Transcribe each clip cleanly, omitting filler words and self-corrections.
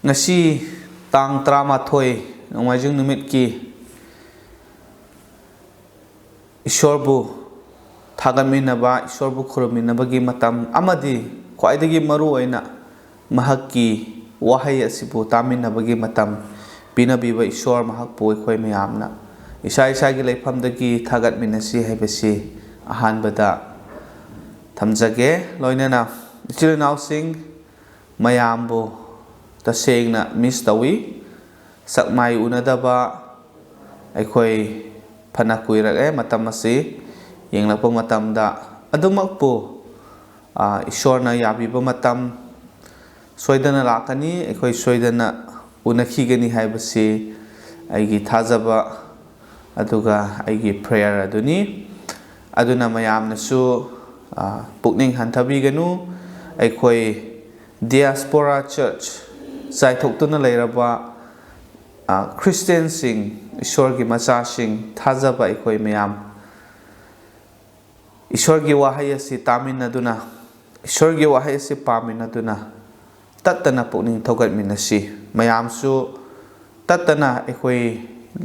ngasi tang 13 nongmaijing numit ki Ishorbu thagaminaba Ishorbu khuruminabagi matam amadi khwaidagi maru oina mahakki wahai asibu taminabagi matam pinabiba Ishor mahakpu ekhoi mayamna isa gi leifamdagi thagatminasi haibasi ahanbada thamjage loinana ichilinaw sing mayambu tasengna miss tawi sakmai unadaba aikhoi phana kuirage matam asi yenglakpa matamda adumakpu ishorna yabiba matam soidana lakani aikhoi soidana unakhigani haibasi aigi thajaba aduga aigi prayer aduni aduna mayamnasu pukning hantabiganu aikhoi diaspora church Zaithoktuna leiraba Christian sing Ishorgi macha sing thajaba ekhoi mayam Ishorgi wahai asi taminaduna Ishorgi wahai asi paminaduna tattana pukning thogatminasi mayamsu tattana ekhoi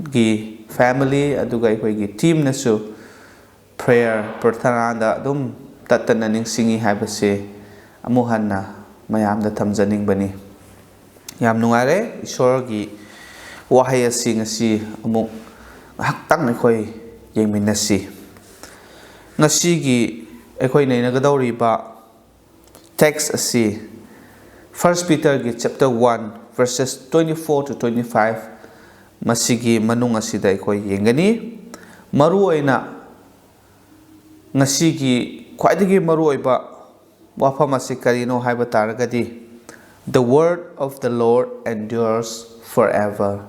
gi family aduga ekhoi gi team nasu prayer prathana da dum tattana ningsingi haibase amuhanna mayamda thamjaning bani yam nungare Ishorgi wahai asi ngasi amuk haktang ekhoi yengminasi ngasigi ekhoi neinagadawriba text asi 1 Peter gi chapter 1 verses 24 to 25 masigi manung asida ekhoi yengani maru oina ngasigi khwaidagi maru oiba wafam asi karino haiba taragadi the word of the Lord endures forever.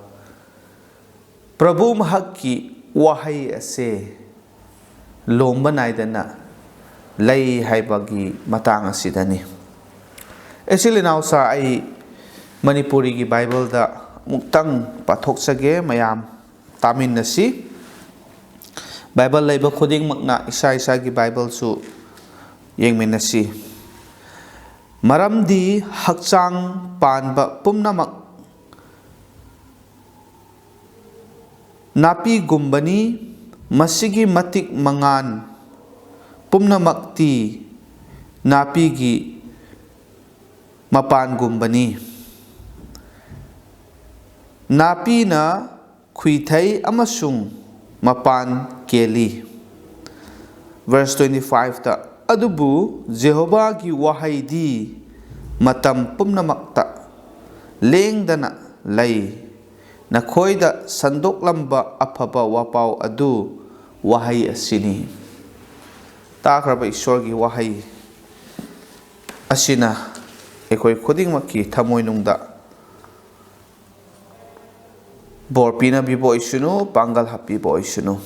Prabhu mahakki wahai ase lomba naidana lay haibagi matang asidani. Esilinaw sa ay Manipuri gi Bible da muktang pathok sage mayam tamin nasi Bible layba khuding makna isa gi Bible su yengmin nasi. Maramdi hakchang panba pumnamak napi gumbani masigi matik mangan pumnamakti napi gi mapan gumbani napi na khuithai amasung mapan keli. Verse 25 ta adubu Jehovah gi wahai di matam pumnamakta lengdana lay nakhoida sandoklamba afaba wapau adu wahai asini. Takraba Ishorgi wahai asina ekhoi khudingmakki thamoinungda bor pinabibo isunu pangal hapibo isunu.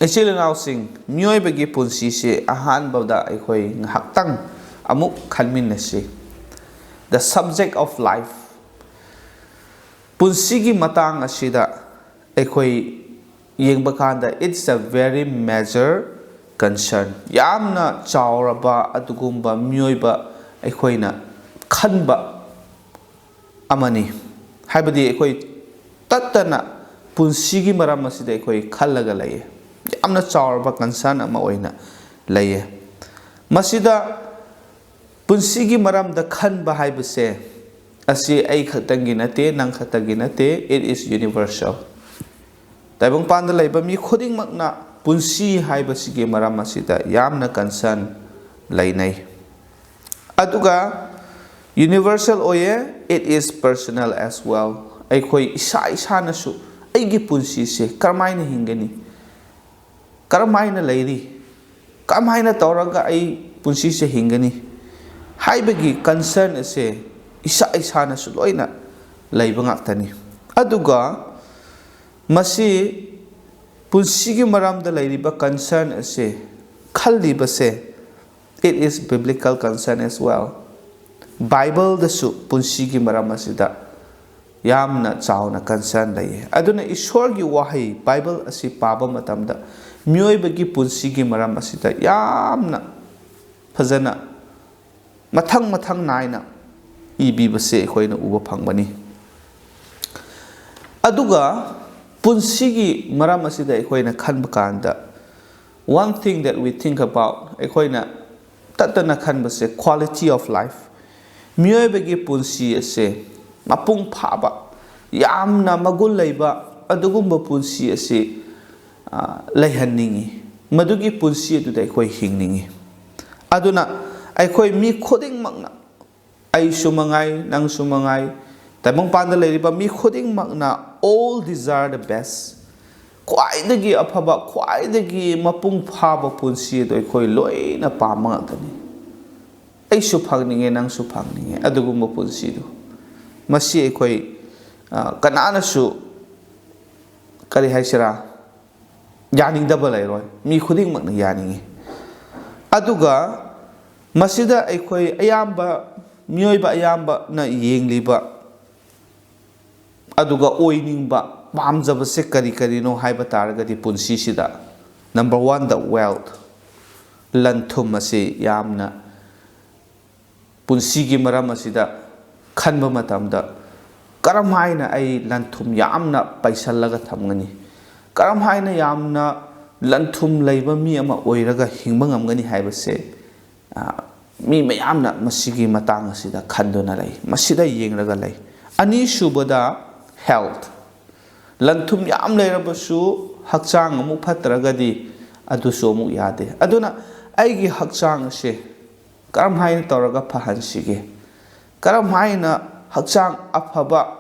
Ichilinaw sing mioibagi punsi se ahanbada ekhoi ngahaktang amuk khalminnasi the subject of life punsigi matang asida ekhoi yengbakanda it's a very major concern yamna chawraba adugumba mioiba ekhoina khanba amani haibadi ekhoi tattana punsigi maram asida ekhoi khallaga laye yamna chawraba concern ama oina laye masida punsigi maramda khanba haibase asi ai khatangi nate nang khatangi nate it is universal taibong panda laiba mi khuding makna punsi haibasigi maram asida yamna concern lainai aduga universal oye it is personal as well ai khoi isa isa nasu aigi punsi se karmaina hingani karmaina lairi karmaina tawraga ai punsi se hingani haibagi concern ase isa isa nasu loina laiba ngaktani aduga masi punsigi maramda lairiba concern ase khalliba se it is biblical concern as well. Bible dasu punsigi maram asida yamna chawna concern laye aduna Ishorgi wahai Bible asi paba matamda mioibagi punsigi maram asida yamna phajana mathang naina ꯏꯕꯤꯕꯁꯦ ꯑꯩꯈꯣꯏꯅ ꯎꯕ ꯐꯪꯕꯅꯤ ꯑꯗꯨꯒ ꯄꯨꯟꯁꯤꯒꯤ ꯃꯔꯝ ꯑꯁꯤꯗ ꯑꯩꯈꯣꯏꯅ ꯈꯟꯕ ꯀꯥꯟꯗ one thing that we think about ꯑꯩꯈꯣꯏꯅ ꯇꯠꯇꯅ ꯈꯟꯕꯁꯦ quality of life ꯃꯤꯑꯣꯏꯕꯒꯤ ꯄꯨꯟꯁꯤ ꯑꯁꯦ ꯃꯄꯨꯡ ꯐꯥꯕ ꯌꯥꯝꯅ ꯃꯒꯨꯟ ꯂꯩꯕ ꯑꯗꯨꯒꯨꯝꯕ ꯄꯨꯟꯁꯤ ꯑꯁꯤ ꯂꯩꯍꯟꯅꯤꯡꯉꯤ ꯃꯗꯨꯒꯤ ꯄꯨꯟꯁꯤ ꯑꯗꯨꯗ ꯑꯩꯈꯣꯏ ꯍꯤꯡꯅꯤꯡꯉꯤ ꯑꯗꯨꯅ ꯑꯩꯈꯣꯏ ꯃꯤ ꯈꯨꯗꯤꯡꯃꯛꯅ ꯑꯩꯁꯨ ꯃꯉꯥꯏ ꯅꯪꯁꯨ ꯃꯉꯥꯏ ꯇꯥꯏꯕꯪꯄꯥꯟꯗ ꯂꯩꯔꯤꯕ ꯃꯤ ꯈꯨꯗꯤꯡꯃꯛꯅ all desire the best ꯈ꯭ꯋꯥꯏꯗꯒꯤ ꯑꯐꯕ ꯈ꯭ꯋꯥꯏꯗꯒꯤ ꯃꯄꯨꯡ ꯐꯥꯕ ꯄꯨꯟꯁꯤ ꯑꯗꯨ ꯑꯩꯈꯣই ꯂꯣꯏꯅ ꯄꯥꯝꯕ ꯉꯥꯛꯇꯅꯤ ꯑꯩꯁꯨ ꯐꯪꯅꯤꯡꯉꯦ ꯅꯪꯁꯨ ꯐꯪꯅꯤꯡꯉꯦ ꯑꯗꯨꯒꯨꯝꯕ ꯄꯨꯟꯁꯤꯗꯨ ꯃꯁꯤ ꯑꯩꯈꯣই ꯀꯅꯥꯅꯁꯨ ꯀꯔꯤ ꯍꯥꯏꯁꯤꯔꯥ ꯌꯥꯅꯤꯡꯗꯕ ꯂꯩꯔꯣꯏ ꯃꯤ ꯈꯨꯗꯤꯡꯃꯛꯅ ꯌꯥꯅꯤꯡꯉꯤ ꯑꯗꯨꯒ ꯃꯁꯤꯗ ꯑꯩꯈꯣই ꯑꯌꯥꯝꯕ ꯃꯤꯑꯣꯏꯕ ꯑꯌꯥꯝꯕꯅ ꯌꯦꯡꯂꯤꯕ ꯑꯗꯨꯒ ꯑꯣꯏꯅꯤꯡꯕ ꯄꯥꯝꯖꯕꯁꯦ ꯀꯔꯤ ꯀꯔꯤꯅꯣ ꯍꯥꯏꯕ ꯇꯥꯔꯒꯗꯤ ꯄꯨꯟꯁꯤꯁꯤꯗ ꯅꯝꯕꯔ 1 ꯗ ꯋꯦꯜꯊ ꯂꯟ ꯊꯨꯝ ꯑꯁꯤ ꯌꯥꯝꯅ ꯄꯨꯟꯁꯤꯒꯤ ꯃꯔꯝ ꯑꯁꯤꯗ ꯈꯟꯕ ꯃꯇꯝꯗ ꯀꯔꯝ ꯍꯥꯏꯅ ꯑꯩ ꯂꯟ ꯊꯨꯝ ꯌꯥꯝꯅ ꯄꯩꯁꯜꯂꯒ ꯊꯝꯒꯅꯤ ꯀꯔꯝ ꯍꯥꯏꯅ ꯌꯥꯝꯅ ꯂꯟ ꯊꯨꯝ ꯂꯩꯕ ꯃꯤ ꯑꯃ ꯑꯣꯏꯔꯒ ꯍꯤꯡꯕ ꯉꯝꯒꯅꯤ ꯍꯥꯏꯕꯁꯦ ꯃꯤ ꯃꯌꯥꯝꯅ ꯃꯁꯤꯒꯤ ꯃꯇꯥꯡ ꯑꯁꯤꯗ ꯈꯟꯗꯨꯅ ꯂꯩ ꯃꯁꯤꯗ ꯌꯦꯡꯂꯒ ꯂꯩ ꯑꯅꯤꯁꯨꯕꯗ ꯍꯦꯜꯊ ꯂꯟ ꯊꯨꯝ ꯌꯥꯝ ꯂꯩꯔꯕꯁꯨ ꯍꯛꯆꯥꯡ ꯑꯃꯨꯛ ꯐꯠꯇ꯭ꯔꯒꯗꯤ ꯑꯗꯨꯁꯨ ꯑꯃꯨꯛ ꯌꯥꯗꯦ ꯑꯗꯨꯅ ꯑꯩꯒꯤ ꯍꯛꯆꯥꯡ ꯑꯁꯦ ꯀꯔꯝ ꯍꯥꯏꯅ ꯇꯧꯔꯒ ꯐꯍꯟꯁꯤꯒꯦ ꯀꯔꯝ ꯍꯥꯏꯅ ꯍꯛꯆꯥꯡ ꯑꯐꯕ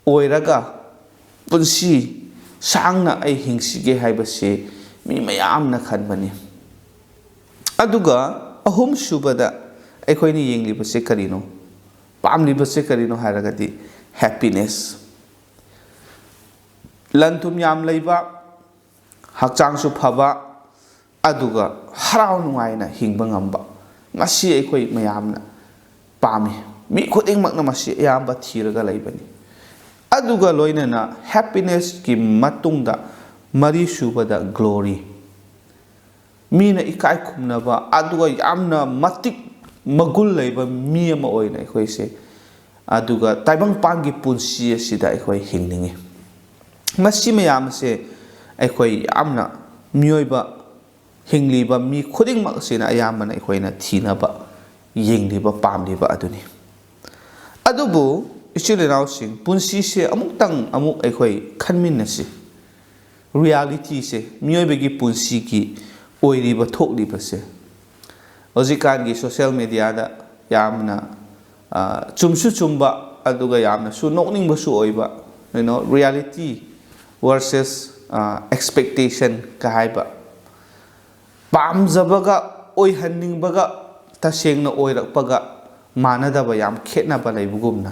ꯑꯣꯏꯔꯒ ꯄꯨꯟꯁꯤ ꯁꯥꯡꯅ ꯑꯩ ꯍꯤꯡꯁꯤꯒꯦ ꯍꯥꯏꯕꯁꯤ ꯃꯤ ꯃꯌꯥꯝꯅ ꯈꯟꯕꯅꯤ ꯑꯗꯨꯒ ꯑꯍꯨꯝꯁꯨꯕꯗ ꯑꯩꯈꯣꯏꯅ ꯌꯦꯡꯂꯤꯕꯁꯦ ꯀꯔꯤꯅꯣ ꯄꯥꯝꯂꯤꯕꯁꯦ ꯀꯔꯤꯅꯣ ꯍꯥꯏꯔꯒꯗꯤ ꯍꯦꯄꯤꯅꯦꯁ ꯂꯟ ꯊꯨꯝ ꯌꯥꯝ ꯂꯩꯕ ꯍꯛꯆꯥꯡꯁꯨ ꯐꯕ ꯑꯗꯨꯒ ꯍꯔꯥꯎ ꯅꯨꯡꯉꯥꯏꯅ ꯍꯤꯡꯕ ꯉꯝꯕ ꯃꯁꯤ ꯑꯩꯈꯣই ꯃꯌꯥꯝꯅ ꯄꯥꯝꯃꯤ ꯃꯤ ꯈꯨꯗꯤꯡꯃꯛꯅ ꯃꯁꯤ ꯑꯌꯥꯝꯕ ꯊꯤꯔꯒ ꯂꯩꯕꯅꯤ ꯑꯗꯨꯒ ꯂꯣꯏꯅꯅ ꯍꯦꯄꯤꯅꯦꯁꯀꯤ ꯃꯇꯨꯡꯗ ꯃꯔꯤꯁꯨꯕꯗ ꯒ꯭ꯂꯣꯔꯤ ꯃꯤꯅ ꯏꯀꯥꯏ ꯈꯨꯝꯅꯕ ꯑꯗꯨꯒ ꯌꯥꯝꯅ ꯃꯇꯤꯛ ꯃꯒꯨꯟ ꯂꯩꯕ ꯃꯤ ꯑꯃ ꯑꯣꯏꯅ ꯑꯩꯈꯣꯏꯁꯦ ꯑꯗꯨꯒ ꯇꯥꯏꯕꯪꯄꯥꯟꯒꯤ ꯄꯨꯟꯁꯤ ꯑꯁꯤꯗ ꯑꯩꯈꯣই ꯍꯤꯡꯅꯤꯡꯉꯤ ꯃꯁꯤ ꯃꯌꯥꯝ ꯑꯁꯦ ꯑꯩꯈꯣই ꯌꯥꯝꯅ ꯃꯤꯑꯣꯏꯕ ꯍꯤꯡꯂꯤꯕ ꯃꯤ ꯈꯨꯗꯤꯡꯃꯛ ꯑꯁꯤꯅ ꯑꯌꯥꯝꯕꯅ ꯑꯩꯈꯣꯏꯅ ꯊꯤꯅꯕ ꯌꯦꯡꯂꯤꯕ ꯄꯥꯝꯂꯤꯕ ꯑꯗꯨꯅꯤ ꯑꯗꯨꯕꯨ ꯏꯆꯤꯜ ꯏꯅꯥꯎꯁꯤꯡ ꯄꯨꯟꯁꯤꯁꯦ ꯑꯃꯨꯛ ꯑꯩꯈꯣই ꯈꯟꯃꯤꯟꯅꯁꯤ ꯔꯤꯌꯦꯂꯤꯇꯤꯁꯦ ꯃꯤꯑꯣꯏꯕꯒꯤ ꯄꯨꯟꯁꯤꯒꯤ ꯑꯣꯏꯔꯤꯕ ꯊꯣꯛꯂꯤꯕꯁꯦ ꯍꯧꯖꯤꯛꯀꯥꯟꯒꯤ ꯁꯣꯁꯤꯌꯦꯜ ꯃꯤꯗꯤꯌꯥꯗ ꯌꯥꯝꯅ ꯆꯨꯝꯁꯨ ꯆꯨꯝꯕ ꯑꯗꯨꯒ ꯌꯥꯝꯅꯁꯨ ꯅꯣꯛꯅꯤꯡꯕꯁꯨ ꯑꯣꯏꯕ ꯔꯤꯌꯦꯂꯤꯇꯤ ꯚꯔꯁꯦꯁ ꯑꯦꯛꯁꯄꯦꯛꯇꯦꯁꯟ ꯀ ꯍꯥꯏꯕ ꯄꯥꯝꯖꯕꯒ ꯑꯣꯏꯍꯟꯅꯤꯡꯕꯒ ꯇꯁꯦꯡꯅ ꯑꯣꯏꯔꯛꯄꯒ ꯃꯥꯟꯅꯗꯕ ꯌꯥꯝ ꯈꯦꯠꯅꯕ ꯂꯩꯕꯒꯨꯝꯅ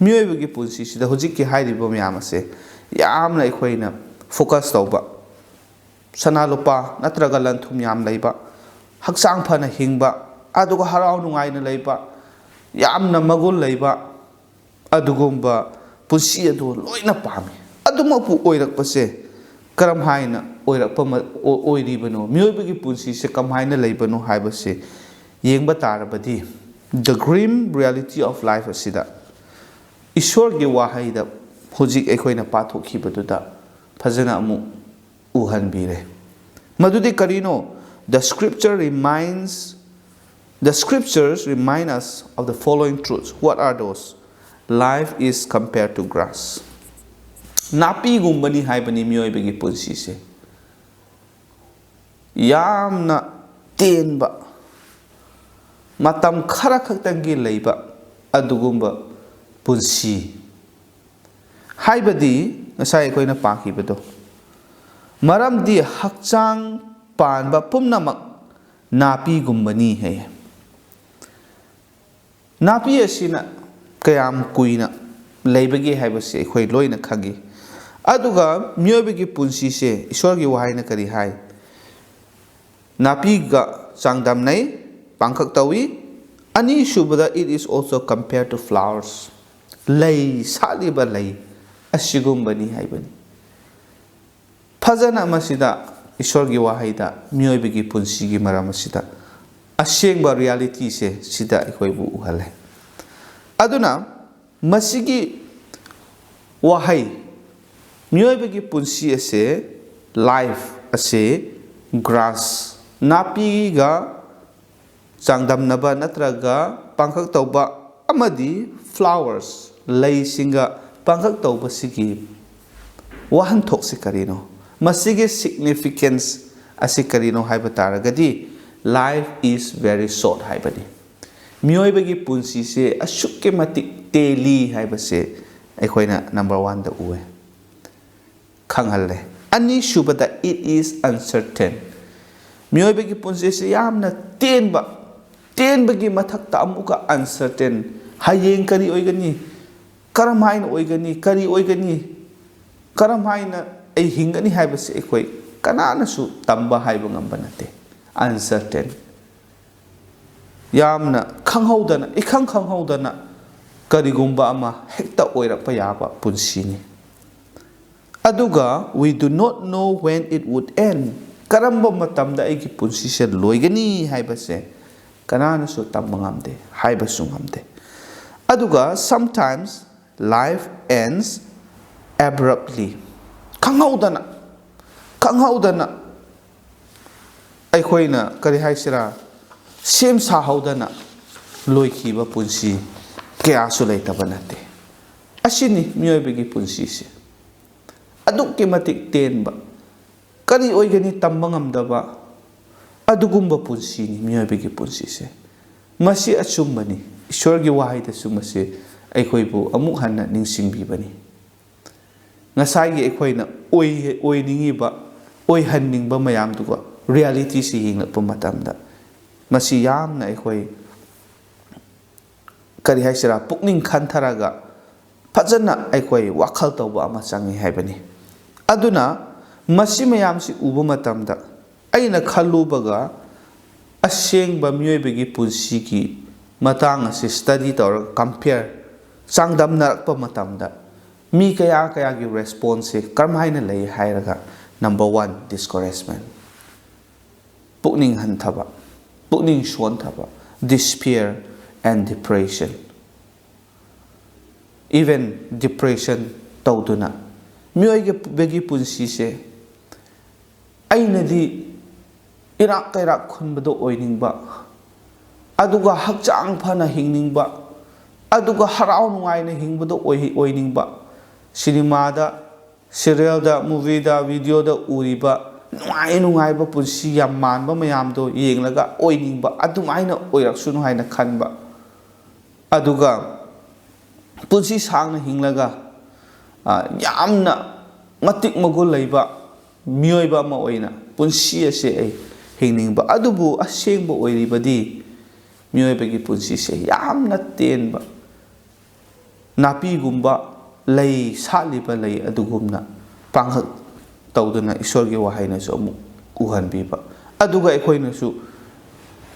ꯃꯤꯑꯣꯏꯕꯒꯤ ꯄꯨꯟꯁꯤꯁꯤꯗ ꯍꯧꯖꯤꯛꯀꯤ ꯍꯥꯏꯔꯤꯕ ꯃꯌꯥꯝ ꯑꯁꯦ ꯌꯥꯝꯅ ꯑꯩꯈꯣꯏꯅ ꯐꯣꯀꯁ ꯇꯧꯕ ꯁꯅꯥ ꯂꯨꯄꯥ ꯅꯠꯇ꯭ꯔꯒ ꯂꯟ ꯊꯨꯝ ꯌꯥꯝ ꯂꯩꯕ ꯍꯛꯆꯥꯡ ꯐꯅ ꯍꯤꯡꯕ ꯑꯗꯨꯒ ꯍꯔꯥꯎ ꯅꯨꯡꯉꯥꯏꯅ ꯂꯩꯕ ꯌꯥꯝꯅ ꯃꯒꯨꯟ ꯂꯩꯕ ꯑꯗꯨꯒꯨꯝꯕ ꯄꯨꯟꯁꯤ ꯑꯗꯨ ꯂꯣꯏꯅ ꯄꯥꯝꯃꯤ ꯑꯗꯨꯃꯛꯄꯨ ꯑꯣꯏꯔꯛꯄꯁꯦ ꯀꯔꯝ ꯍꯥꯏꯅ ꯑꯣꯏꯔꯤꯕꯅꯣ ꯃꯤꯑꯣꯏꯕꯒꯤ ꯄꯨꯟꯁꯤꯁꯦ ꯀꯃꯥꯏꯅ ꯂꯩꯕꯅꯣ ꯍꯥꯏꯕꯁꯦ ꯌꯦꯡꯕ ꯇꯥꯔꯕꯗꯤ ꯗ ꯒ꯭ꯔꯤꯝ ꯔꯤꯌꯦꯂꯤꯇꯤ ꯑꯣꯐ ꯂꯥꯏꯐ ꯑꯁꯤꯗ ꯏꯁꯣꯔꯒꯤ ꯋꯥꯍꯩꯗ ꯍꯧꯖꯤꯛ ꯑꯩꯈꯣꯏꯅ ꯄꯥꯊꯣꯛꯈꯤꯕꯗꯨꯗ ꯐꯖꯅ ꯑꯃꯨꯛ ꯎꯍꯟꯕꯤꯔꯦ ꯃꯗꯨꯗꯤ ꯀꯔꯤꯅꯣ The scriptures remind us of the following truths. What are those? Life is compared to grass. ꯅꯥꯄꯤꯒꯨꯝꯕꯅꯤ ꯍꯥꯏꯕꯅꯤ ꯃꯤꯑꯣꯏꯕꯒꯤ ꯄꯨꯟꯁꯤꯁꯦ ꯌꯥꯝꯅ ꯇꯦꯟꯕ ꯃꯇꯝ ꯈꯔ ꯈꯛꯇꯪꯒꯤ ꯂꯩꯕ ꯑꯗꯨꯒꯨꯝꯕ ꯄꯨꯟꯁꯤ ꯍꯥꯏꯕꯗꯤ ꯉꯁꯥꯏ ꯑꯩꯈꯣꯏꯅ ꯄꯥꯈꯤꯕꯗꯣ ꯃꯔꯝꯗꯤ ꯍꯛꯆꯥꯡ ꯄꯥꯟꯕ ꯄꯨꯝꯅꯃꯛ ꯅꯥꯄꯤꯒꯨꯝꯕꯅꯤ ꯍꯥꯏꯌꯦ ꯅꯥꯄꯤ ꯑꯁꯤꯅ ꯀꯌꯥꯝ ꯀꯨꯏꯅ ꯂꯩꯕꯒꯦ ꯍꯥꯏꯕꯁꯤ ꯑꯩꯈꯣꯏ ꯂꯣꯏꯅ ꯈꯪꯉꯤ ꯑꯗꯨꯒ ꯃꯤꯑꯣꯏꯕꯒꯤ ꯄꯨꯟꯁꯤꯁꯦ ꯏꯁꯣꯔꯒꯤ ꯋꯥꯍꯩꯅ ꯀꯔꯤ ꯍꯥꯏ ꯅꯥꯄꯤꯒ ꯆꯥꯡꯗꯝꯅꯩ ꯄꯥꯡꯈꯛ ꯇꯧꯏ ꯑꯅꯤꯁꯨꯕꯗ it is also compared to flowers ꯂꯩ ꯁꯥꯠꯂꯤꯕ ꯂꯩ ꯑꯁꯤꯒꯨꯝꯕꯅꯤ ꯍꯥꯏꯕꯅꯤ ꯐꯖꯅ ꯃꯁꯤꯗ ꯏꯁꯣꯔꯒꯤ ꯋꯥꯍꯩꯗ ꯃꯤꯑꯣꯏꯕꯒꯤ ꯄꯨꯟꯁꯤꯒꯤ ꯃꯔꯝ ꯑꯁꯤꯗ ꯑꯁꯦꯡꯕ ꯔꯤꯌꯦꯂꯤꯇꯤꯁꯦ ꯁꯤꯗ ꯑꯩꯈꯣꯏꯕꯨ ꯎꯍꯜꯂꯦ aduna masigi wahai mioibagi punsi ase life ase grass napi ga changdamnaba natraga pangkhak tauba amadi flowers lei singa pangkhak tauba sigi wahan thokse karino masigi significance ase karino haiba taragadi life is very short haibani mioibagi punsi se ashukke matik teli haiba se aikoina number 1 da uwe khanghalle ani shubada it is uncertain mioibagi punsi se yamna tenbagi mathakta amuka uncertain hayeng kari oigani karam haina oigani kari oigani karam haina ai hingani haiba se aikoi kanana su tamba haiba ngamba nate uncertain yamna khanghaudana khanghaudana karigumba ama hekta oirapa yaba punsini aduga we do not know when it would end karamba matamda aigi punsi se loigani haiba se kanana su tamba ngamde haiba su ngamde aduga sometimes life ends abruptly khanghaudana aikoina kari haisira sem sa haudana loikiba punsi kya su leitaba nate asini mioibagi punsi se aduk ke matik tenba kari oigani tamba ngamdaba adugumba punsi ni mioibagi punsi se masi achumbani ishwargi wahaida su masi aikoibu amuk hanna ningsingbibani ngasai aikoina oiningiba oihanninba mayamduga reality si yingla matamda masi yamna aikoi kari haisira pukning khantaraga fajana aikoi wakhal tawba ama changi haibani aduna masi mayam si uba matamda aina khalubaga asengba mioibagi punsi ki matang ase study tawra compare changdam narakpa matamda mi kaya gi response se karmaina lei hairaga number 1 discouragement pukning hanthaba pukning shonthaba despair and depression even depression tawduna mioige begi punsi se ainadi irak kairak khunbado oiningba aduga hakchang phana hingningba aduga harau nuaina hingbado oiningba cinema da serial da movie da video da uriba nuai ba punsi yam manba mayam do yenglaga oiningba adumaina oiraksunu haina khanba aduga punsi sangna hinglaga yamna matik magul leiba mioiba ma oina punsi ase ai hingningba adubu asengba oiribadi mioibagi punsi se yamna tenba napi gumba lei saliba lei adugumna panghak tawduna ishwargi wahaina su amu uhanbiba aduga aikoina su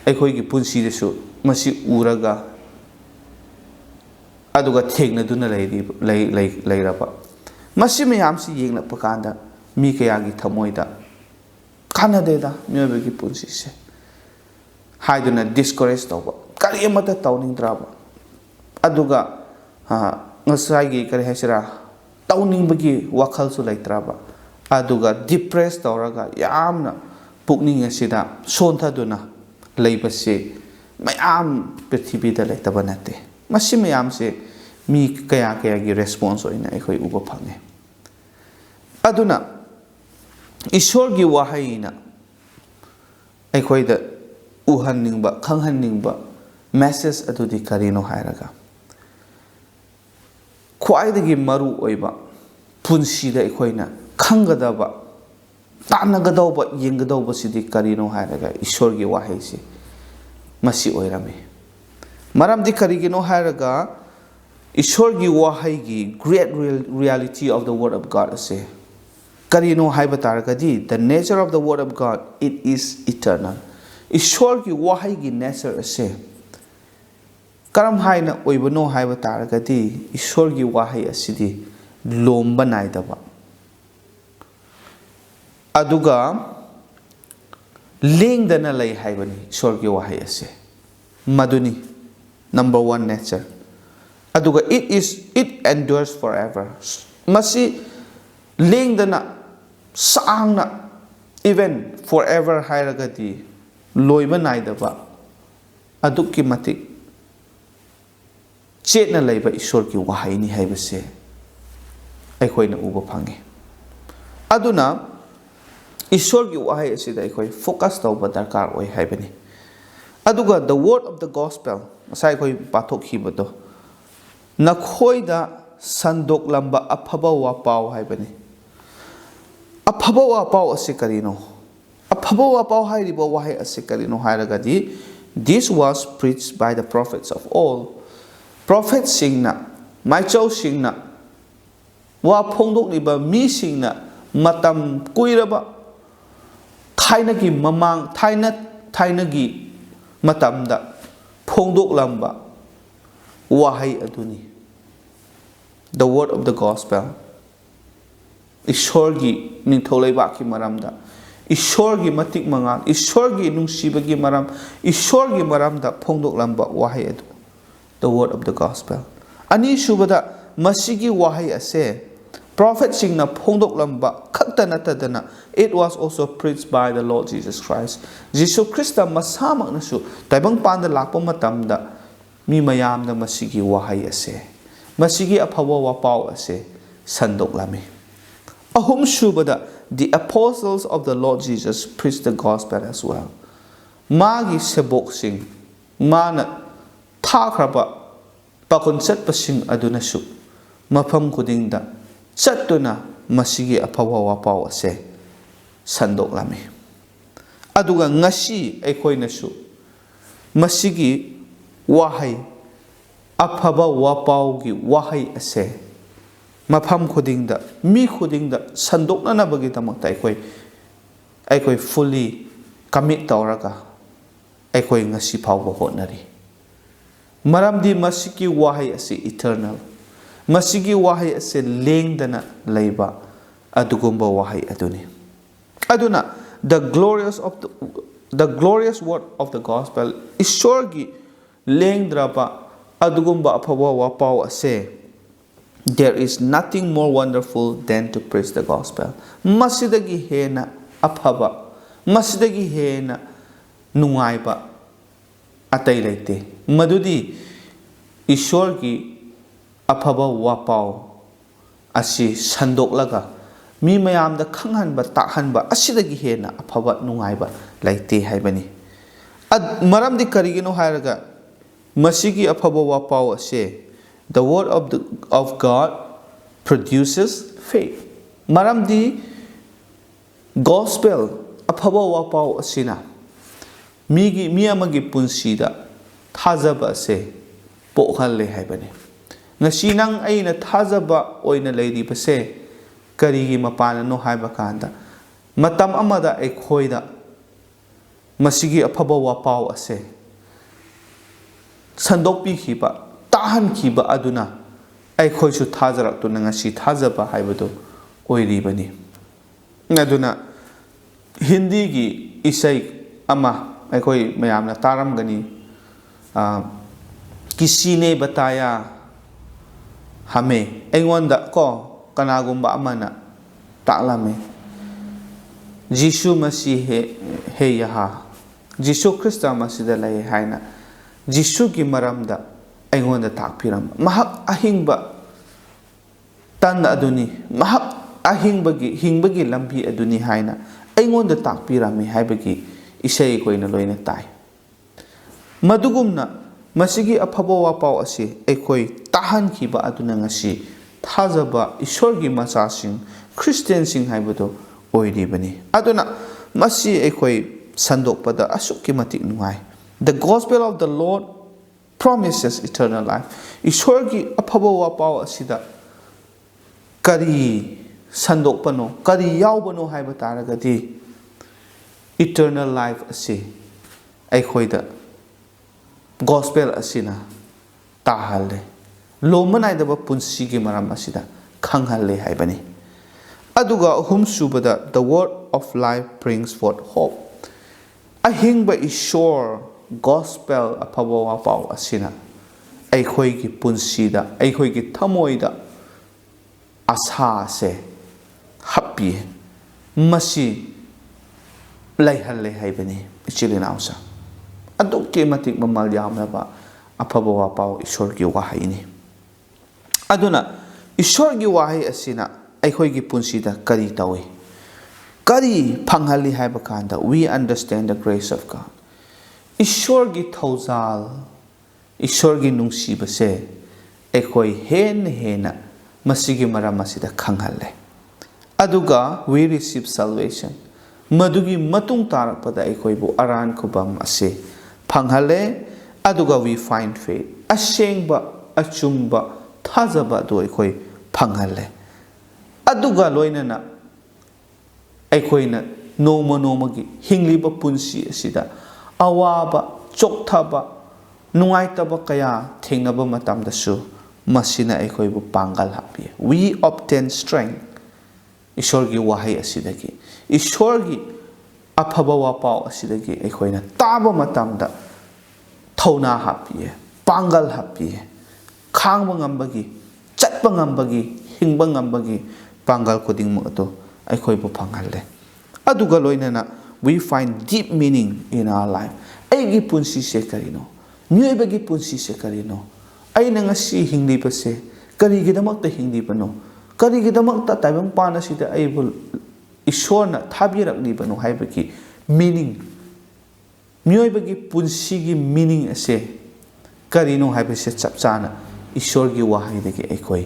aikoigi punsi de su masi uraga aduga thegna duna leiraba masi mayam si yengna pakanda mi kayagi thamoida kanadeda mioibagi punsi se haiduna discourage tawba kari amata tawningdraba aduga ngasai kari haisira tawningbagi wakhal su leitraba aduga depressed tawraga yamna pukning asida sontaduna leibase mayam prithibida leitaba nate masi mayam se mi kaya gi response oina akhoi uba phange aduna ishwargi wahaina aikoida uhanningba khanghanningba message adudi karino hairaga khwaidagi maru oiba punsida aikoina khanggadaba tanagadawba yenggadawba sidi karino hairaga ishwargi wahaisi masi oirame maramdi karigino hairaga ishwargi wahaigi great reality of the word of God ase karino haiba taragadi the nature of the word of God it is eternal ishwargi wahaigi nature ase karam haina oibano haiba taragadi ishwargi wahai asidi lomba naidaba aduga lengdana lay haibani ishwargi wahai ase maduni number 1 nature aduga it endures forever. Masi lengdana sangna even forever hairagati loiba naidaba adukki matik chetna leiba ishor ki wahai ni haibase aikhoina uba phange aduna ishor ki wahai asida aikoi focus tawba darkar oi haibani aduga the word of the gospel asai khoi pathok khibado nakhoida sandok lamba aphaba wa paw haibani aphaba wa paw ase karino aphaba wa paw hairiba wahai ase karino hairagadi this was preached by the prophets of all. Prophets singna maichau singna wa phongdok liba mi singna matam kuiraba thaina gi mamang thaina gi matamda phongdok lamba wahai aduni the word of the gospel ishor gi ningthol leiba ki maramda ishor gi matik mangal ishor gi nungsiba gi maram ishor gi maramda phongdok lamba wahai adu the word of the gospel ani shubada masigi wahai ase prophet singna phongdok lamba khakta natadana it was also preached by the Lord Jesus Christ. Jesus Christa masamak nasu taibang panda lakpa matamda mi mayamda masigi wahai ase masigi aphawa wa paw ase sandok lami ahum shubada the apostles of the Lord Jesus preached the gospel as well. Magi sebok sing mana thakraba pakon chatpasing adunasu mafam khudingda chattuna masigi aphawa wa paw ase sandok lami aduga ngasi aikhoinasu masigi wahai aphaba wa paw gi wahai ase mafam khudingda mi khudingda sandokna nabagi damakta aikoi fully commit tawraga aikoi ngasi phawba honari maramdi masiki wahai ase eternal masigi wahai ase lengdana leiba adugumba wahai aduni aduna the glorious word of the gospel ishorgi lengdraba adugumba aphawa wa paw ase there is nothing more wonderful than to preach the gospel masidagi hena aphaba masidagi hena nungaiba atai leite madudi ishor ki aphaba wapaw asi sandoklaga mi mayamda khanghanba takhanba asidagi hena aphaba nungaiba leite haibani maramdi karigino hairaga masigi aphaba wapaw ase the word of God produces faith maramdi gospel aphaba wapaw asina mi amagi punsida thajaba ase pokhalle haibani ngasi nang aina thajaba oina leidi base karigi mapana no haiba kanda matam amada aikhoida masigi aphaba wapaw ase sandokpi khiba tahan khiba aduna aikhoi su thajarak tu ngasi thajaba haibado oiribani aduna hindi gi isai ama aikoi mayamna taram gani किसी ने बताया हमें ऐंगोंदा को कनागुंबा अमना ताला में यीशु मसीह है यहाँ यीशु ख्रिस्ता मसीह दलाई है ना यीशु की मरमदा ऐंगोंदा ताकपिरम महक अहिंगबा तंद अदुनी महक अहिंगबगी हिंगबगी लंबी अदुनी है ना ऐंगोंदा ताकपिरमी है बगी इसे कोई न लोई न ताई मधुगुमना मसीगी अफबा वापाव असी एकोई ताहन खिबा अदुना ngasi थाजबा ईश्वर की मचासिंग क्रिश्चियन सिंग हाइबदो ओइरिबनी अदुना मसी एकोई संदोकपदा असुकी मतिक नुगाई the gospel of the Lord promises eternal life ईश्वर की अफबा वापाव असिदा करी संदोकपनो करी यावबनो हाइबा तारगदी eternal life असी एकोइदा gospel asina tahalle lomanai da punsi gi maram asida khanghalle haibani aduga hum subada the word of life brings forth hope ahingba ishor gospel apawa paw asina ꯑꯩꯈꯣꯏꯒꯤ ꯄꯨꯟꯁꯤꯗ ꯑꯩꯈꯣꯏꯒꯤ ꯊꯃꯣꯏꯗ ꯑꯁꯥꯁꯦ ꯍꯥꯞꯄꯤ ꯃꯁꯤ ꯂꯩꯍꯜꯂꯦ ꯍꯥꯏꯕꯅꯤ ꯏꯆꯤꯜ ꯏꯅꯥꯎꯁꯦ ꯑꯗꯨꯛꯀꯤ ꯃꯇꯤꯛ ꯃꯃꯜ ꯌꯥꯝꯂꯕ ꯑꯐꯕ ꯋꯥꯄꯥꯎ ꯏꯁꯣꯔꯒꯤ ꯋꯥꯍꯩꯅꯤ ꯑꯗꯨꯅ ꯏꯁꯣꯔꯒꯤ ꯋꯥꯍꯩ ꯑꯁꯤꯅ ꯑꯩꯈꯣꯏꯒꯤ ꯄꯨꯟꯁꯤꯗ ꯀꯔꯤ ꯇꯧꯏ ꯀꯔꯤ ꯐꯪꯍꯜꯂꯤ ꯍꯥꯏꯕ ꯀꯥꯟꯗ we understand the grace of God ꯏꯁꯣꯔꯒꯤ ꯊꯧꯖꯥꯜ ꯏꯁꯣꯔꯒꯤ ꯅꯨꯡꯁꯤꯕꯁꯦ ꯑꯩꯈꯣই ꯍꯦꯟꯅ ꯃꯁꯤꯒꯤ ꯃꯔꯝ ꯑꯁꯤꯗ ꯈꯪꯍꯜꯂꯦ ꯑꯗꯨꯒ we receive salvation ꯃꯗꯨꯒꯤ ꯃꯇꯨꯡ ꯇꯥꯔꯛꯄꯗ ꯑꯩꯈꯣꯏꯕꯨ ꯑꯔꯥꯟ ꯈꯨꯕꯝ ꯑꯁꯤ ꯐꯪꯍꯜꯂꯦ ꯑꯗꯨꯒ we find faith ꯑꯁꯦꯡꯕ ꯑꯆꯨꯝꯕ ꯊꯥꯖꯕ ꯑꯗꯨ ꯑꯩꯈꯣই ꯐꯪꯍꯜꯂꯦ ꯑꯗꯨꯒ ꯂꯣꯏꯅꯅ ꯑꯩꯈꯣꯏꯅ ꯅꯣꯡꯃ ꯅꯣꯡꯃꯒꯤ ꯍꯤꯡꯂꯤꯕ ꯄꯨꯟꯁꯤ ꯑꯁꯤꯗ ꯑꯋꯥꯕ ꯆꯣꯛꯊꯕ ꯅꯨꯡꯉꯥꯏꯇꯕ ꯀꯌꯥ ꯊꯦꯡꯅꯕ ꯃꯇꯝꯗꯁꯨ ꯃꯁꯤꯅ ꯑꯩꯈꯣꯏꯕꯨ ꯄꯥꯡꯒꯜ ꯍꯥꯞꯄꯤ we obtain strength ꯏꯁꯣꯔꯒꯤ ꯋꯥꯍꯩ ꯑꯁꯤꯗꯒꯤ ꯏꯁꯣꯔꯒꯤ ꯑꯐꯕ ꯋꯥꯄꯥꯎ ꯑꯁꯤꯗꯒꯤ ꯑꯩꯈꯣꯏꯅ ꯇꯥꯕ ꯃꯇꯝꯗ ꯊꯧꯅꯥ ꯍꯥꯞꯄꯤꯌꯦ ꯄꯥꯡꯒꯜ ꯍꯥꯞꯄꯤꯌꯦ ꯈꯥꯡꯕ ꯉꯝꯕꯒꯤ ꯆꯠꯄ ꯉꯝꯕꯒꯤ ꯍꯤꯡꯕ ꯉꯝꯕꯒꯤ ꯄꯥꯡꯒꯜ ꯈꯨꯗꯤꯡꯃꯛ ꯑꯗꯨ ꯑꯩꯈꯣꯏꯕꯨ ꯐꯪꯍꯜꯂꯦ ꯑꯗꯨꯒ ꯂꯣꯏꯅꯅ we find deep meaning in our life ꯑꯩꯒꯤ ꯄꯨꯟꯁꯤꯁꯦ ꯀꯔꯤꯅꯣ ꯃꯤꯑꯣꯏꯕꯒꯤ ꯄꯨꯟꯁꯤꯁꯦ ꯀꯔꯤꯅꯣ ꯑꯩꯅ ꯉꯁꯤ ꯍꯤꯡꯂꯤꯕꯁꯦ ꯀꯔꯤꯒꯤꯗꯃꯛꯇ ꯍꯤꯡꯂꯤꯕꯅꯣ ꯀꯔꯤꯒꯤꯗꯃꯛꯇ ꯇꯥꯏꯕꯪꯄꯥꯟ ꯑꯁꯤꯗ ꯑꯩꯕꯨ ꯏꯁꯣꯔꯅ ꯊꯥꯕꯤꯔꯛꯂꯤꯕꯅꯣ ꯍꯥꯏꯕꯒꯤ ꯃꯤꯅꯤꯡ ꯃꯤꯑꯣꯏꯕꯒꯤ ꯄꯨꯟꯁꯤꯒꯤ ꯃꯤꯅꯤꯡ ꯑꯁꯦ ꯀꯔꯤꯅꯣ ꯍꯥꯏꯕꯁꯦ ꯆꯞ ꯆꯥꯅ ꯏꯁꯣꯔꯒꯤ ꯋꯥꯍꯩꯗꯒꯤ ꯑꯩꯈꯣꯏ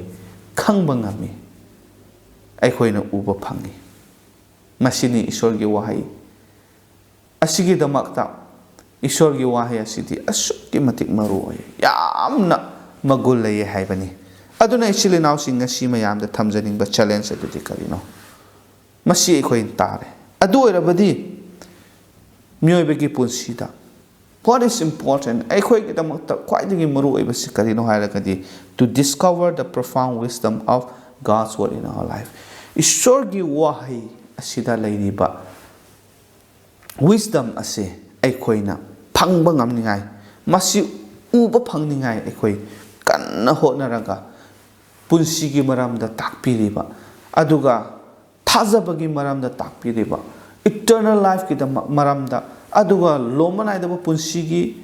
ꯈꯪꯕ ꯉꯝꯃꯤ ꯑꯩꯈꯣꯏꯅ ꯎꯕ ꯐꯪꯉꯤ ꯃꯁꯤꯅꯤ ꯏꯁꯣꯔꯒꯤ ꯋꯥꯍꯩ ꯑꯁꯤꯒꯤꯗꯃꯛꯇ ꯏꯁꯣꯔꯒꯤ ꯋꯥꯍꯩ ꯑꯁꯤꯗꯤ ꯑꯁꯨꯛꯀꯤ ꯃꯇꯤꯛ ꯃꯔꯨ ꯑꯣꯏ ꯌꯥꯝꯅ ꯃꯒꯨꯟ ꯂꯩꯌꯦ ꯍꯥꯏꯕꯅꯤ ꯑꯗꯨꯅ ꯏꯆꯤꯜ ꯏꯅꯥꯎꯁꯤꯡ ꯉꯁꯤ ꯃꯌꯥꯝꯗ ꯊꯝꯖꯅꯤꯡꯕ ꯆꯦꯂꯦꯟꯖ ꯑꯗꯨꯗꯤ ꯀꯔꯤꯅꯣ ꯃꯁꯤ ꯑꯩꯈꯣꯏꯅ ꯇꯥꯔꯦ ꯑꯗꯨ ꯑꯣꯏꯔꯕꯗꯤ ꯃꯤꯑꯣꯏꯕꯒꯤ ꯄꯨꯟꯁꯤꯗ what is important ꯑꯩꯈꯣꯏꯒꯤꯗꯃꯛꯇ ꯈ꯭ꯋꯥꯏꯗꯒꯤ ꯃꯔꯨ ꯑꯣꯏꯕꯁꯤ ꯀꯔꯤꯅꯣ ꯍꯥꯏꯔꯒꯗꯤ to discover the profound wisdom of God's word in our life ꯏꯁꯣꯔꯒꯤ ꯋꯥꯍꯩ ꯑꯁꯤꯗ ꯂꯩꯔꯤꯕ wisdom ꯑꯁꯤ ꯑꯩꯈꯣꯏꯅ ꯐꯪꯕ ꯉꯝꯅꯤꯡꯉꯥꯏ ꯃꯁꯤ ꯎꯕ ꯐꯪꯅꯤꯡꯉꯥꯏ ꯑꯩꯈꯣꯏ ꯀꯟꯅ ꯍꯣꯠꯅꯔꯒ ꯄꯨꯟꯁꯤꯒꯤ ꯃꯔꯝꯗ ꯇꯥꯛꯄꯤꯔꯤꯕ ꯑꯗꯨꯒ ꯊꯥꯖꯕꯒꯤ ꯃꯔꯝꯗ ꯇꯥꯛꯄꯤꯔꯤꯕ eternal life-ꯒꯤꯗꯃꯛ ꯃꯔꯝꯗ ꯑꯗꯨꯒ ꯂꯣꯝꯕ ꯅꯥꯏꯗꯕ ꯄꯨꯟꯁꯤꯒꯤ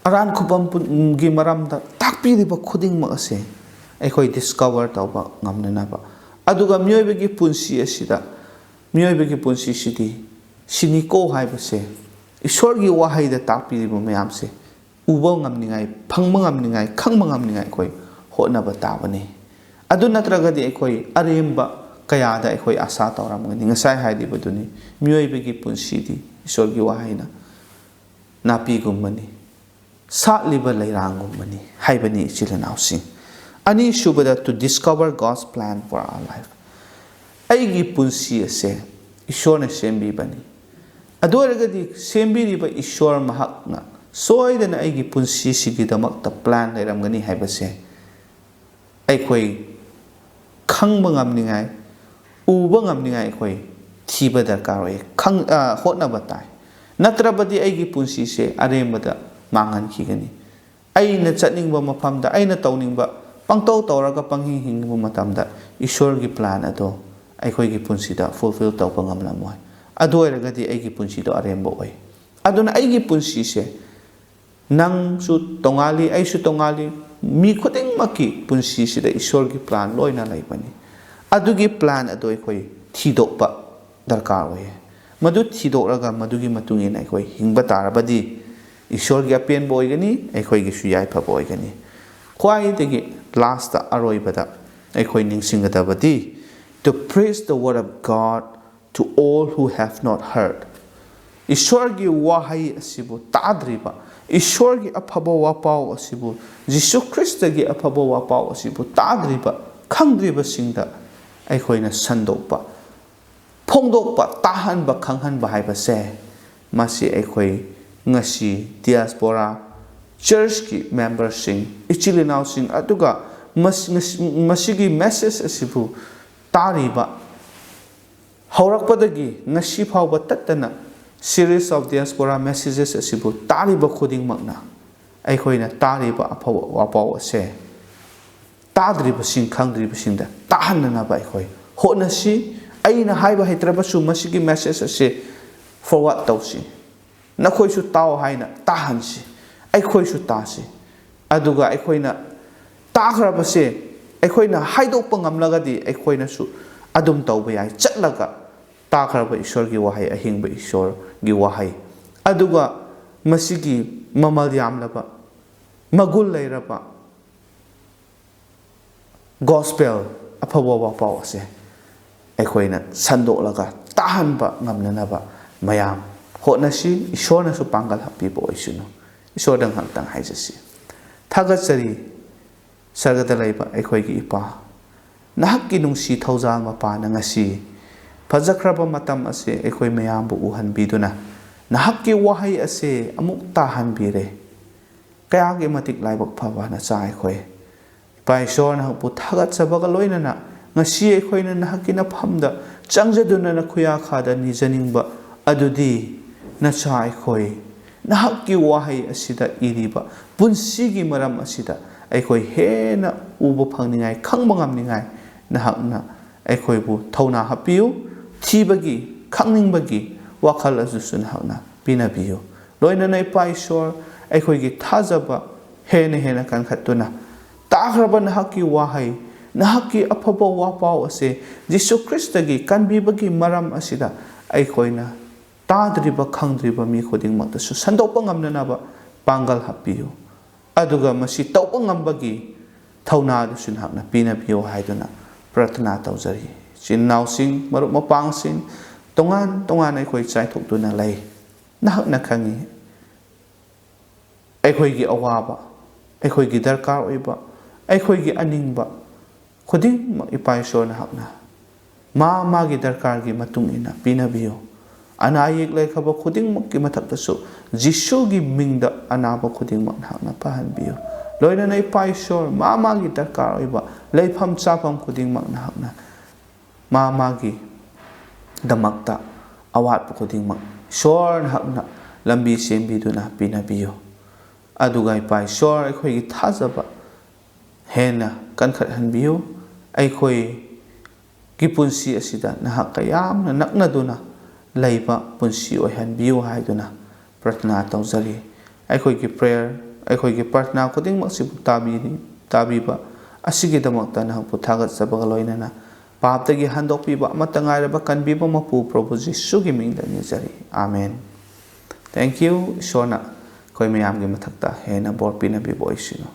ꯑꯔꯥꯟ ꯈꯨꯕꯝꯒꯤ ꯃꯔꯝꯗ ꯇꯥꯛꯄꯤꯔꯤꯕ ꯈꯨꯗꯤꯡꯃꯛ ꯑꯁꯦ ꯑꯩꯈꯣই ꯗꯤꯁꯀꯣꯚꯔ ꯇꯧꯕ ꯉꯝꯅꯅꯕ ꯑꯗꯨꯒ ꯃꯤꯑꯣꯏꯕꯒꯤ ꯄꯨꯟꯁꯤ ꯑꯁꯤꯗ ꯃꯤꯑꯣꯏꯕꯒꯤ ꯄꯨꯟꯁꯤꯁꯤꯗꯤ ꯁꯤꯅꯤꯀꯣ ꯍꯥꯏꯕꯁꯦ ꯏꯁꯣꯔꯒꯤ ꯋꯥꯍꯩꯗ ꯇꯥꯛꯄꯤꯔꯤꯕ ꯃꯌꯥꯝꯁꯦ ꯎꯕ ꯉꯝꯅꯤꯡꯉꯥꯏ ꯐꯪꯕ ꯉꯝꯅꯤꯡꯉꯥꯏ ꯈꯪꯕ ꯉꯝꯅꯤꯡꯉꯥꯏ ꯑꯩꯈꯣই ꯍꯣꯠꯅꯕ ꯇꯥꯕꯅꯤ ꯑꯗꯨ ꯅꯠꯇ꯭ꯔꯒꯗꯤ ꯑꯩꯈꯣই ꯑꯔꯦꯝꯕ ꯀꯌꯥꯗ ꯑꯩꯈꯣই ꯑꯁꯥ ꯇꯧꯔꯝꯒꯅꯤ ꯉꯁꯥꯏ ꯍꯥꯏꯔꯤꯕꯗꯨꯅꯤ ꯃꯤꯑꯣꯏꯕꯒꯤ ꯄꯨꯟꯁꯤꯗꯤ ꯏꯁꯣꯔꯒꯤ ꯋꯥꯍꯩꯅ ꯅꯥꯄꯤꯒꯨꯝꯕꯅꯤ ꯁꯥꯠꯂꯤꯕ ꯂꯩꯔꯥꯡꯒꯨꯝꯕꯅꯤ ꯍꯥꯏꯕꯅꯤ ꯏꯆꯤꯜ ꯏꯅꯥꯎꯁꯤꯡ ꯑꯅꯤꯁꯨꯕꯗ to discover God's plan for our life ꯑꯩꯒꯤ ꯄꯨꯟꯁꯤ ꯑꯁꯦ ꯏꯁꯣꯔꯅ ꯁꯦꯝꯕꯤꯕꯅꯤ ꯑꯗꯨ ꯑꯣꯏꯔꯒꯗꯤ ꯁꯦꯝꯕꯤꯔꯤꯕ ꯏꯁꯣꯔ ꯃꯍꯥꯛꯅ ꯁꯣꯏꯗꯅ ꯑꯩꯒꯤ ꯄꯨꯟꯁꯤꯁꯤꯒꯤꯗꯃꯛꯇ ꯄ꯭ꯂꯥꯟ ꯂꯩꯔꯝꯒꯅꯤ ꯍꯥꯏꯕꯁꯦ ꯑꯩꯈꯣই ꯈꯪꯕ ꯉꯝꯅꯤꯡꯉꯥꯏ ꯎꯕ ꯉꯝꯅꯤꯡꯉꯥꯏ ꯑꯩꯈꯣই ꯊꯤꯕ ꯗꯔꯀꯥꯔ ꯑꯣꯏ ꯍꯣꯠꯅꯕ ꯇꯥꯏ ꯅꯠꯇ꯭ꯔꯕꯗꯤ ꯑꯩꯒꯤ ꯄꯨꯟꯁꯤꯁꯦ ꯑꯔꯦꯝꯕꯗ ꯃꯥꯡꯍꯟꯈꯤꯒꯅꯤ ꯑꯩꯅ ꯆꯠꯅꯤꯡꯕ ꯃꯐꯝꯗ ꯑꯩꯅ ꯇꯧꯅꯤꯡꯕ ꯄꯪꯇꯧ ꯇꯧꯔꯒ ꯄꯪꯍꯤꯡ ꯍꯤꯡꯕ ꯃꯇꯝꯗ ꯏꯁꯣꯔꯒꯤ ꯄ꯭ꯂꯥꯟ ꯑꯗꯣ ꯑꯩꯈꯣꯏꯒꯤ ꯄꯨꯟꯁꯤꯗ ꯐꯨꯜꯐꯤꯜ ꯇꯧꯕ ꯉꯝꯂꯝꯃꯣꯏ ꯑꯗꯨ ꯑꯣꯏꯔꯒꯗꯤ ꯑꯩꯒꯤ ꯄꯨꯟꯁꯤꯗꯣ ꯑꯔꯦꯝꯕ ꯑꯣꯏ ꯑꯗꯨꯅ ꯑꯩꯒꯤ ꯄꯨꯟꯁꯤꯁꯦ ꯅꯪꯁꯨ ꯇꯣꯉꯥꯜꯂꯤ ꯑꯩꯁꯨ ꯇꯣꯉꯥꯜꯂꯤ ꯃꯤ ꯈꯨꯗꯤꯡꯃꯛꯀꯤ ꯄꯨꯟꯁꯤꯁꯤꯗ ꯏꯁꯣꯔꯒꯤ ꯄ꯭ꯂꯥꯟ ꯂꯣꯏꯅ ꯂꯩꯕꯅꯤ ꯑꯗꯨꯒꯤ ꯄ꯭ꯂꯥꯟ ꯑꯗꯣ ꯑꯩꯈꯣই ꯊꯤꯗꯣꯛꯄ ꯗꯔꯀꯥꯔ ꯑꯣꯏꯌꯦ ꯃꯗꯨ ꯊꯤꯗꯣꯛꯂꯒ ꯃꯗꯨꯒꯤ ꯃꯇꯨꯡ ꯏꯟꯅ ꯑꯩꯈꯣই ꯍꯤꯡꯕ ꯇꯥꯔꯕꯗꯤ ꯏꯁꯣꯔꯒꯤ ꯑꯄꯦꯟꯕ ꯑꯣꯏꯒꯅꯤ ꯑꯩꯈꯣꯏꯒꯤꯁꯨ ꯌꯥꯏꯐꯕ ꯑꯣꯏꯒꯅꯤ ꯈ꯭ꯋꯥꯏꯗꯒꯤ ꯂꯥꯁꯇ ꯑꯔꯣꯏꯕꯗ ꯑꯩꯈꯣই ꯅꯤꯡꯁꯤꯡꯒꯗꯕꯗꯤ to preach the word of God to all who have not heard ꯏꯁꯣꯔꯒꯤ ꯋꯥꯍꯩ ꯑꯁꯤꯕꯨ ꯇꯥꯗ꯭ꯔꯤꯕ ꯏꯁꯣꯔꯒꯤ ꯑꯐꯕ ꯋꯥꯄꯥꯎ ꯑꯁꯤꯕꯨ ꯖꯤꯁꯨ ꯈ꯭ꯔꯤꯁꯇꯒꯤ ꯑꯐꯕ ꯋꯥꯄꯥꯎ ꯑꯁꯤꯕꯨ ꯇꯥꯗ꯭ꯔꯤꯕ ꯈꯪꯗ꯭ꯔꯤꯕꯁꯤꯡꯗ ꯑꯩꯈꯣꯏꯅ ꯁꯟꯗꯣꯛꯄ ꯐꯣꯡꯗꯣꯛꯄ ꯇꯥꯍꯟꯕ ꯈꯪꯍꯟꯕ ꯍꯥꯏꯕꯁꯦ ꯃꯁꯤ ꯑꯩꯈꯣই ꯉꯁꯤ ꯗꯤꯌꯥꯁꯄꯣꯔꯥ ꯆꯔꯆꯀꯤ ꯃꯦꯝꯕꯔꯁꯤꯡ ꯏꯆꯤꯜ ꯏꯅꯥꯎꯁꯤꯡ ꯑꯗꯨꯒ ꯃꯁꯤꯒꯤ ꯃꯦꯁꯦꯖ ꯑꯁꯤꯕꯨ ꯇꯥꯔꯤꯕ ꯍꯧꯔꯛꯄꯗꯒꯤ ꯉꯁꯤ ꯐꯥꯎꯕ ꯇꯠꯇꯅ ꯁꯤꯔꯤꯁ ꯑꯣꯐ ꯗꯤꯌꯥꯁꯄꯣꯔꯥ ꯃꯦꯁꯦꯖꯦꯁ ꯑꯁꯤꯕꯨ ꯇꯥꯔꯤꯕ ꯈꯨꯗꯤꯡꯃꯛꯅ ꯑꯩꯈꯣꯏꯅ ꯇꯥꯔꯤꯕ ꯑꯐꯕ ꯋꯥꯄꯥꯎ ꯑꯁꯦ ꯇꯥꯗ꯭ꯔꯤꯕꯁꯤꯡ ꯈꯪꯗ꯭ꯔꯤꯕꯁꯤꯡꯗ ꯇꯥꯍꯟꯅꯅꯕ ꯑꯩꯈꯣꯏ ꯍꯣꯠꯅꯁꯤ ꯑꯩꯅ ꯍꯥꯏꯕ ꯍꯩꯇ꯭ꯔꯕꯁꯨ ꯃꯁꯤꯒꯤ ꯃꯦꯁꯦꯖ ꯑꯁꯤ ꯐꯣꯔꯋꯥꯔꯗ ꯇꯧꯁꯤ ꯅꯈꯣꯏꯁꯨ ꯇꯥꯎ ꯍꯥꯏꯅ ꯇꯥꯍꯟꯁꯤ ꯑꯩꯈꯣꯏꯁꯨ ꯇꯥꯁꯤ ꯑꯗꯨꯒ ꯑꯩꯈꯣꯏꯅ ꯇꯥꯈ꯭ꯔꯕꯁꯦ ꯑꯩꯈꯣꯏꯅ ꯍꯥꯏꯗꯣꯛꯄ ꯉꯝꯂꯒꯗꯤ ꯑꯩꯈꯣꯏꯅꯁꯨ ꯑꯗꯨꯝ ꯇꯧꯕ ꯌꯥꯏ ꯆꯠꯂꯒ ꯇꯥꯈ꯭ꯔꯕ ꯏꯁꯣꯔꯒꯤ ꯋꯥꯍꯩ ꯑꯍꯤꯡꯕ ꯏꯁꯣꯔꯒꯤ ꯋꯥꯍꯩ ꯑꯗꯨꯒ ꯃꯁꯤꯒꯤ ꯃꯃꯜ ꯌꯥꯝꯂꯕ ꯃꯒꯨꯟ ꯂꯩꯔꯕ ꯒꯣꯁꯄꯦꯜ ꯑꯐꯕ ꯋꯥꯄꯥꯎ ꯑꯁꯦ ꯑꯩꯈꯣꯏꯅ ꯁꯟꯗꯣꯛꯂꯒ ꯇꯥꯍꯟꯕ ꯉꯝꯅꯅꯕ ꯃꯌꯥꯝ ꯍꯣꯠꯅꯁꯤ ꯏꯁꯣꯔꯅꯁꯨ ꯄꯥꯡꯒꯜ ꯍꯥꯞꯄꯤꯕ ꯑꯣꯏꯁꯅꯨ ꯏꯁꯣꯔꯗ ꯉꯥꯛꯇꯪ ꯍꯥꯏꯖꯁꯤ ꯊꯥꯒꯠꯆꯔꯤ ꯁꯔꯒꯗ ꯂꯩꯕ ꯑꯩꯈꯣꯏꯒꯤ ꯏꯄꯥ ꯅꯍꯥꯛꯀꯤ ꯅꯨꯡꯁꯤ ꯊꯧꯖꯥꯜ ꯃꯄꯥꯅ ꯉꯁꯤ ꯐꯖꯈ꯭ꯔꯕ ꯃꯇꯝ ꯑꯁꯤ ꯑꯩꯈꯣꯏ ꯃꯌꯥꯝꯕꯨ ꯎꯍꯟꯕꯤꯗꯨꯅ ꯅꯍꯥꯛꯀꯤ ꯋꯥꯍꯩ ꯑꯁꯤ ꯑꯃꯨꯛ ꯇꯥꯍꯟꯕꯤꯔꯦ ꯀꯌꯥꯒꯤ ꯃꯇꯤꯛ ꯂꯥꯏꯕꯛ ꯐꯕ ꯅꯆꯥ ꯑꯩꯈꯣꯏ ꯏꯄꯥ ꯏꯁꯣꯔ ꯅꯍꯥꯛꯄꯨ ꯊꯥꯒꯠꯆꯕꯒ ꯂꯣꯏꯅꯅ ꯉꯁꯤ ꯑꯩꯈꯣꯏꯅ ꯅꯍꯥꯛꯀꯤ ꯅꯐꯝꯗ ꯆꯪꯖꯗꯨꯅ ꯅꯈꯨꯌꯥꯈꯥꯗ ꯅꯤꯖꯅꯤꯡꯕ ꯑꯗꯨꯗꯤ ꯅꯆꯥ ꯑꯩꯈꯣꯏ ꯅꯍꯥꯛꯀꯤ ꯋꯥꯍꯩ ꯑꯁꯤꯗ ꯏꯔꯤꯕ ꯄꯨꯟꯁꯤꯒꯤ ꯃꯔꯝ ꯑꯁꯤꯗ ꯑꯩꯈꯣꯏ ꯍꯦꯟꯅ ꯎꯕ ꯐꯪꯅꯤꯡꯉꯥই ꯈꯪꯕ ꯉꯝꯅꯤꯡꯉꯥই ꯅꯍꯥꯛꯅ ꯑꯩꯈꯣꯏꯕꯨ ꯊꯧꯅꯥ ꯍꯥꯞꯄꯤꯌꯨ ꯊꯤꯕꯒꯤ ꯈꯪꯅꯤꯡꯕꯒꯤ ꯋꯥꯈꯜ ꯑꯗꯨꯁꯨ ꯅꯍꯥꯛꯅ ꯄꯤꯅꯕꯤꯌꯨ ꯂꯣꯏꯅꯅ ꯏꯄꯥ ꯏꯁꯣꯔ ꯑꯩꯈꯣꯏꯒꯤ ꯊꯥꯖꯕ ꯍꯦꯟꯅ ꯀꯟꯈꯠꯇꯨꯅ ꯇꯥꯈ꯭ꯔꯕ ꯅꯍꯥꯛꯀꯤ ꯋꯥꯍꯩ ꯅꯍꯥꯛꯀꯤ ꯑꯐꯕ ꯋꯥꯄꯥꯎ ꯑꯁꯤ ꯖꯤꯁꯨ ꯈ꯭ꯔꯤꯁꯇꯒꯤ ꯀꯟꯕꯤꯕꯒꯤ ꯃꯔꯝ ꯑꯁꯤꯗ ꯑꯩꯈꯣꯏꯅ ꯇꯥꯗ꯭ꯔꯤꯕ ꯈꯪꯗ꯭ꯔꯤꯕ ꯃꯤ ꯈꯨꯗꯤꯡꯃꯛꯇꯁꯨ ꯁꯟꯗꯣꯛꯄ ꯉꯝꯅꯅꯕ ꯄꯥꯡꯒꯜ ꯍꯥꯞꯄꯤꯌꯨ ꯑꯗꯨꯒ ꯃꯁꯤ ꯇꯧꯕ ꯉꯝꯕꯒꯤ ꯊꯧꯅꯥ ꯑꯗꯨꯁꯨ ꯅꯍꯥꯛꯅ ꯄꯤꯅꯕꯤꯌꯨ ꯍꯥꯏꯗꯨꯅ ꯄ꯭ꯔꯊꯅꯥ ꯇꯧꯖꯔꯤ ꯏꯆꯤꯟ ꯏꯅꯥꯎꯁꯤꯡ ꯃꯔꯨꯞ ꯃꯄꯥꯡꯁꯤꯡ ꯇꯣꯉꯥꯟ ꯇꯣꯉꯥꯟꯅ ꯑꯩꯈꯣꯏ ꯆꯥꯏꯊꯣꯛꯇꯨꯅ ꯂꯩ ꯅꯍꯥꯛꯅ ꯈꯪꯉꯤ ꯑꯩꯈꯣꯏꯒꯤ ꯑꯋꯥꯕ ꯑꯩꯈꯣꯏꯒꯤ ꯗꯔꯀꯥꯔ ꯑꯣꯏꯕ ꯑꯩꯈꯣꯏꯒꯤ ꯑꯅꯤꯡꯕ ꯈꯨꯗꯤꯡꯃꯛ ꯏꯄꯥ ꯏꯁꯣꯔ ꯅꯍꯥꯛꯅ ꯃꯥꯒꯤ ꯗꯔꯀꯥꯔꯒꯤ ꯃꯇꯨꯡ ꯏꯟꯅ ꯄꯤꯅꯕꯤꯌꯨ ꯑꯅꯥ ꯑꯌꯦꯛ ꯂꯩꯈ꯭ꯔꯕ ꯈꯨꯗꯤꯡꯃꯛꯀꯤ ꯃꯊꯛꯇꯁꯨ ꯖꯤꯁꯨꯒꯤ ꯃꯤꯡꯗ ꯑꯅꯥꯕ ꯈꯨꯗꯤꯡꯃꯛ ꯅꯍꯥꯛꯅ ꯐꯍꯟꯕꯤꯌꯨ ꯂꯣꯏꯅꯅ ꯏꯄꯥ ꯏꯁꯣꯔ ꯃꯥꯒꯤ ꯗꯔꯀꯥꯔ ꯑꯣꯏꯕ ꯂꯩꯐꯝ ꯆꯥꯐꯝ ꯈꯨꯗꯤꯡꯃꯛ ꯅꯍꯥꯛꯅ ꯃꯥꯒꯤ ꯗꯃꯛꯇ ꯑꯋꯥꯠꯄ ꯈꯨꯗꯤꯡꯃꯛ ꯏꯁꯣꯔ ꯅꯍꯥꯛꯅ ꯂꯝꯕꯤ ꯁꯦꯝꯕꯤꯗꯨꯅ ꯄꯤꯅꯕꯤꯌꯨ ꯑꯗꯨꯒ ꯏꯄꯥ ꯏꯁꯣꯔ ꯑꯩꯈꯣꯏꯒꯤ ꯊꯥꯖꯕ ꯍꯦꯟꯅ ꯀꯟꯈꯠꯍꯟꯕꯤꯌꯨ ꯑꯩꯈꯣꯏꯒꯤ ꯄꯨꯟꯁꯤ ꯑꯁꯤꯗ ꯅꯍꯥꯛꯀ ꯌꯥꯝꯅ ꯅꯛꯅꯗꯨꯅ ꯂꯩꯕ ꯄꯨꯟꯁꯤ ꯑꯣꯏꯍꯟꯕꯤꯌꯨ ꯍꯥꯏꯗꯨꯅ ꯄ꯭ꯔꯊꯅꯥ ꯇꯧꯖꯔꯤ ꯑꯩꯈꯣꯏꯒꯤ ꯄ꯭ꯔꯦꯌꯔ ꯑꯩꯈꯣꯏꯒꯤ ꯄ꯭ꯔꯊꯅꯥ ꯈꯨꯗꯤꯡꯃꯛꯁꯤꯕꯨ ꯇꯥꯕꯤꯕ ꯑꯁꯤꯒꯤꯗꯃꯛꯇ ꯅꯍꯥꯛꯄꯨ ꯊꯥꯒꯠꯆꯕꯒ ꯂꯣꯏꯅꯅ ꯄꯥꯞꯇꯒꯤ ꯍꯟꯗꯣꯛꯄꯤꯕ ꯑꯃꯠꯇ ꯉꯥꯏꯔꯕ ꯀꯟꯕꯤꯕ ꯃꯄꯨ ꯄ꯭ꯔꯚꯨ ꯖꯤꯁꯨꯒꯤ ꯃꯤꯡꯗ ꯅꯤꯖꯔꯤ ꯑꯥꯃꯦꯟ ꯊꯦꯡꯛ ꯌꯨ ꯏꯁꯣꯔꯅ ꯑꯩꯈꯣꯏ ꯃꯌꯥꯝꯒꯤ ꯃꯊꯛꯇ ꯍꯦꯟꯅ ꯕꯣꯔ ꯄꯤꯅꯕꯤꯕ ꯑꯣꯏꯁꯅꯨ